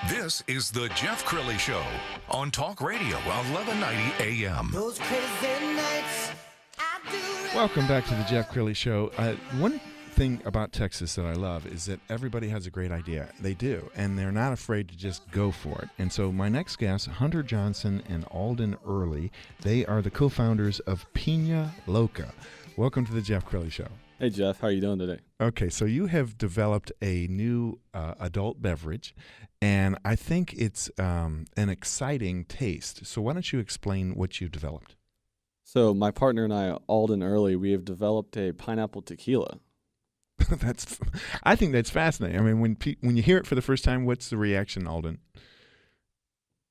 This is the Jeff Crilley Show on Talk Radio 1190 AM. Those crazy nights, Welcome back to the Jeff Crilley Show. One thing about Texas that I love is that everybody has a great idea. They do, and they're not afraid to just go for it. And so my next guests, Hunter Johnson and Alden Early, they are the co-founders of Piña Loca. Welcome to the Jeff Crilley Show. Hey, Jeff. How are you doing today? Okay, so you have developed a new adult beverage, and I think it's an exciting taste. So why don't you explain what you developed? So my partner and I, Alden Early, we have developed a pineapple tequila. I think that's fascinating. I mean, when you hear it for the first time, what's the reaction, Alden?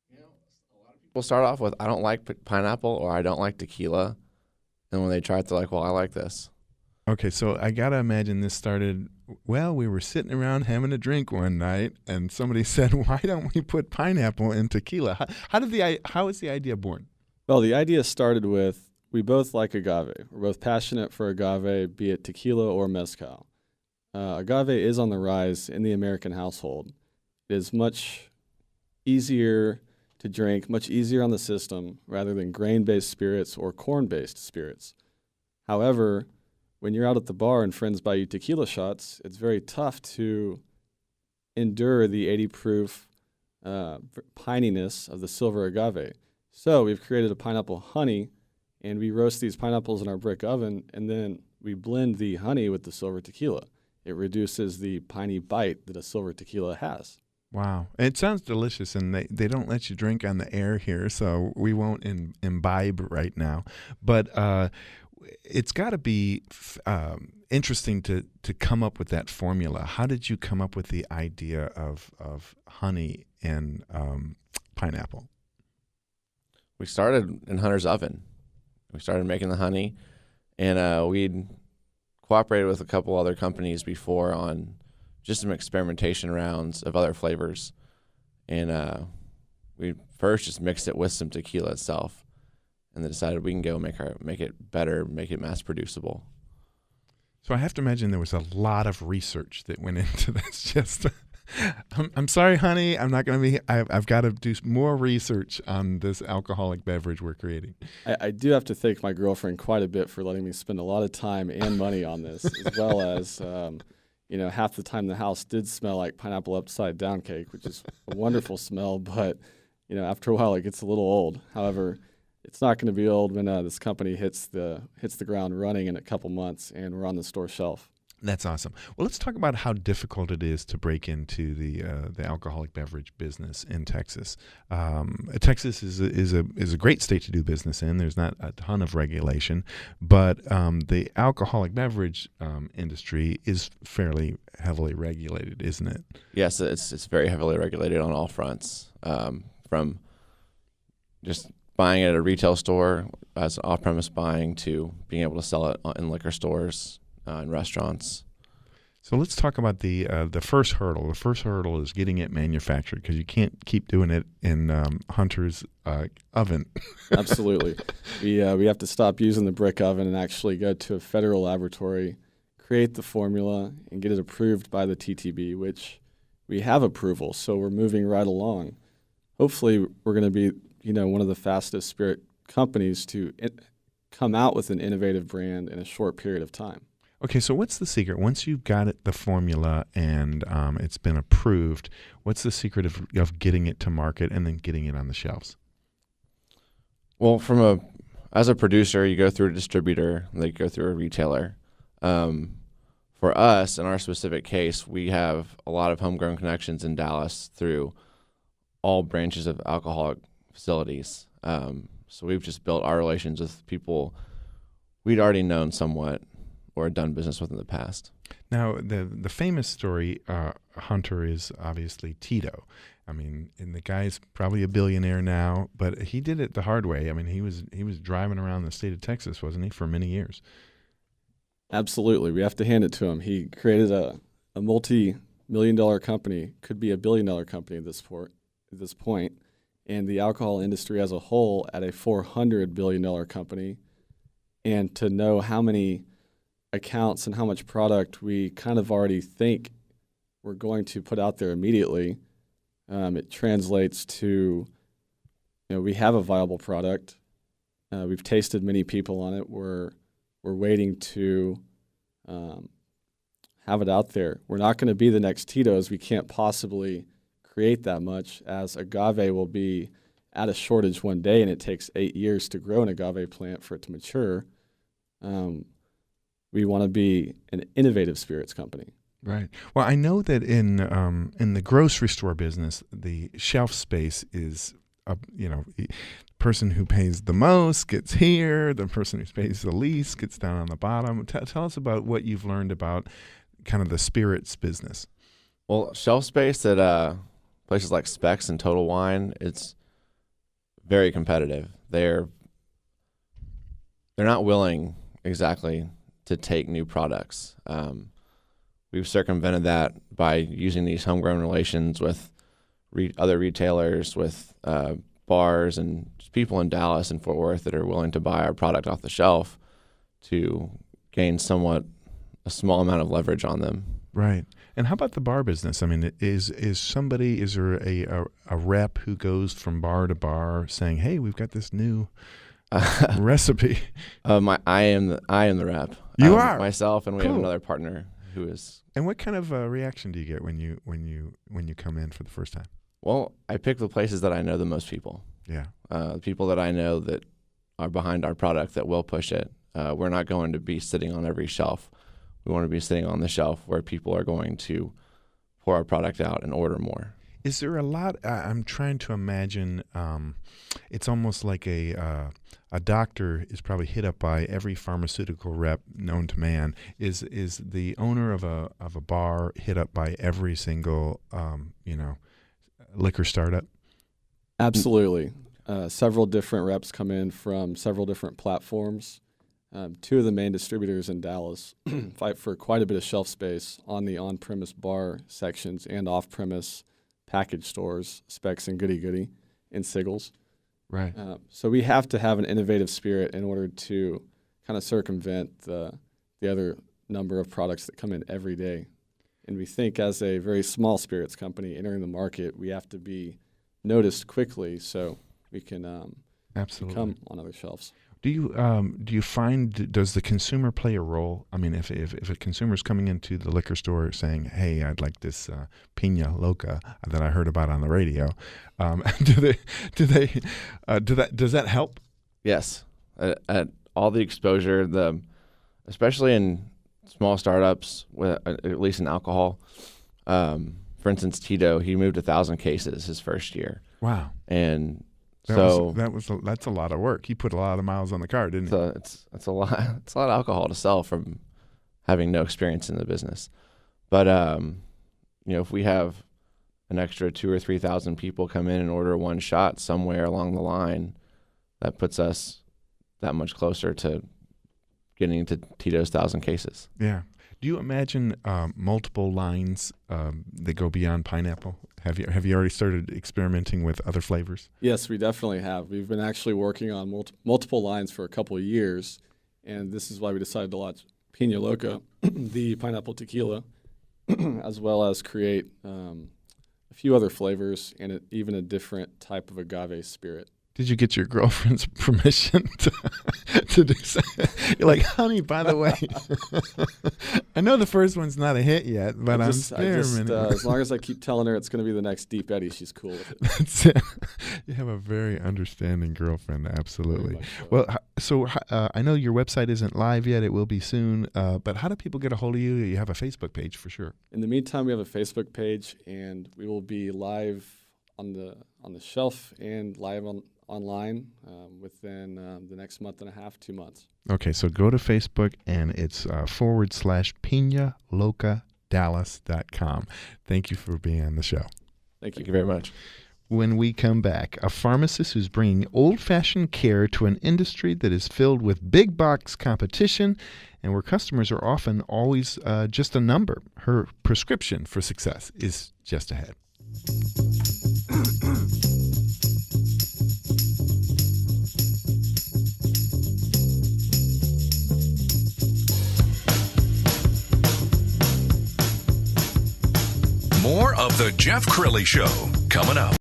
You know, a lot of people start off with, I don't like pineapple or I don't like tequila. And when they try it, they're like, well, I like this. Okay, so I got to imagine this started, well, we were sitting around having a drink one night, and somebody said, why don't we put pineapple in tequila? How was the idea born? Well, the idea started with, we both like agave. We're both passionate for agave, be it tequila or mezcal. Agave is on the rise in the American household. It is much easier to drink, much easier on the system, rather than grain-based spirits or corn-based spirits. However, when you're out at the bar and friends buy you tequila shots, it's very tough to endure the 80 proof pininess of the silver agave. So we've created a pineapple honey, and we roast these pineapples in our brick oven, and then we blend the honey with the silver tequila. It reduces the piney bite that a silver tequila has. Wow. It sounds delicious, and they don't let you drink on the air here, so we won't imbibe right now. But it's got to be interesting to come up with that formula. How did you come up with the idea of honey and pineapple? We started in Hunter's oven. We started making the honey, and we'd cooperated with a couple other companies before on just some experimentation rounds of other flavors. And we first just mixed it with some tequila itself, and then decided we can go make it better, make it mass producible. So I have to imagine there was a lot of research that went into this. Just, I'm sorry, honey, I'm not going to be. I've got to do more research on this alcoholic beverage we're creating. I do have to thank my girlfriend quite a bit for letting me spend a lot of time and money on this, as well as half the time the house did smell like pineapple upside down cake, which is a wonderful smell. But after a while, it gets a little old. However, it's not going to be old when this company hits the ground running in a couple months and we're on the store shelf. That's awesome. Well, let's talk about how difficult it is to break into the alcoholic beverage business in Texas. Texas is a great state to do business in. There's not a ton of regulation, but the alcoholic beverage industry is fairly heavily regulated, isn't it? Yes, it's very heavily regulated on all fronts, from just buying it at a retail store as off-premise buying to being able to sell it in liquor stores, in restaurants. So let's talk about the first hurdle. The first hurdle is getting it manufactured, because you can't keep doing it in Hunter's oven. Absolutely. We have to stop using the brick oven and actually go to a federal laboratory, create the formula, and get it approved by the TTB, which we have approval. So we're moving right along. Hopefully we're going to be one of the fastest spirit companies to come out with an innovative brand in a short period of time. Okay, so what's the secret? Once you've got the formula and it's been approved, what's the secret of getting it to market and then getting it on the shelves? Well, as a producer, you go through a distributor, and they go through a retailer. For us, in our specific case, we have a lot of homegrown connections in Dallas through all branches of alcoholic facilities. So we've just built our relations with people we'd already known somewhat or done business with in the past. Now, the famous story, Hunter, is obviously Tito. I mean, and the guy's probably a billionaire now, but he did it the hard way. I mean, he was driving around the state of Texas, wasn't he, for many years? Absolutely. We have to hand it to him. He created a multi-million-dollar company, could be a billion-dollar company at this point, and the alcohol industry as a whole at a $400 billion company. And to know how many accounts and how much product we kind of already think we're going to put out there immediately, It translates to, we have a viable product. We've tasted many people on it. We're waiting to have it out there. We're not going to be the next Tito's. We can't possibly create that much, as agave will be at a shortage one day, and it takes 8 years to grow an agave plant for it to mature. We want to be an innovative spirits company. Right. Well, I know that in the grocery store business, the shelf space is, person who pays the most gets here. The person who pays the least gets down on the bottom. Tell us about what you've learned about kind of the spirits business. Well, shelf space at places like Specs and Total Wine, it's very competitive. They're not willing exactly to take new products. We've circumvented that by using these homegrown relations with other retailers, with bars, and just people in Dallas and Fort Worth that are willing to buy our product off the shelf to gain somewhat a small amount of leverage on them. Right. And how about the bar business? I mean, is there a rep who goes from bar to bar saying, "Hey, we've got this new recipe"? I am the rep. You are myself, and we cool. have another partner who is. And what kind of reaction do you get when you come in for the first time? Well, I pick the places that I know the most people. Yeah. The people that I know that are behind our product that will push it. We're not going to be sitting on every shelf. We want to be sitting on the shelf where people are going to pour our product out and order more. Is there a lot? I'm trying to imagine. It's almost like a doctor is probably hit up by every pharmaceutical rep known to man. Is the owner of a bar hit up by every single liquor startup? Absolutely. Several different reps come in from several different platforms. Two of the main distributors in Dallas fight for quite a bit of shelf space on the on-premise bar sections and off-premise package stores, Specs and Goody Goody, and Siggles. Right. So we have to have an innovative spirit in order to kind of circumvent the other number of products that come in every day. And we think as a very small spirits company entering the market, we have to be quickly so we can Absolutely come on other shelves. Do you find, does the consumer play a role? I mean, if a consumer's coming into the liquor store saying, "Hey, I'd like this Piña Loca that I heard about on the radio," does that help? Yes, at all the exposure, especially in small startups with at least in alcohol. For instance, Tito, he moved 1,000 cases his first year. Wow. And that's a lot of work. He put a lot of miles on the car, didn't he? It's a lot. It's a lot of alcohol to sell from having no experience in the business. But if we have an extra 2,000 or 3,000 people come in and order one shot somewhere along the line, that puts us that much closer to getting into Tito's 1,000 cases. Yeah. Do you imagine multiple lines that go beyond pineapple? Have you already started experimenting with other flavors? Yes, we definitely have. We've been actually working on multiple lines for a couple of years, and this is why we decided to launch Piña Loca, the pineapple tequila, as well as create a few other flavors and even a different type of agave spirit. Did you get your girlfriend's permission to do so? You're like, "Honey, by the way, I know the first one's not a hit yet, but I'm experimenting." As long as I keep telling her it's going to be the next Deep Eddy, she's cool with it. That's it. You have a very understanding girlfriend, absolutely. Well, so I know your website isn't live yet. It will be soon. But how do people get a hold of you? You have a Facebook page for sure. In the meantime, we have a Facebook page, and we will be live on the shelf and live online within the next month and a half, 2 months. Okay, so go to Facebook, and it's /PiñaLocaDallas.com. Thank you for being on the show. Thank you very much. When we come back, a pharmacist who's bringing old-fashioned care to an industry that is filled with big box competition and where customers are often always just a number. Her prescription for success is just ahead. More of the Jeff Crilley Show coming up.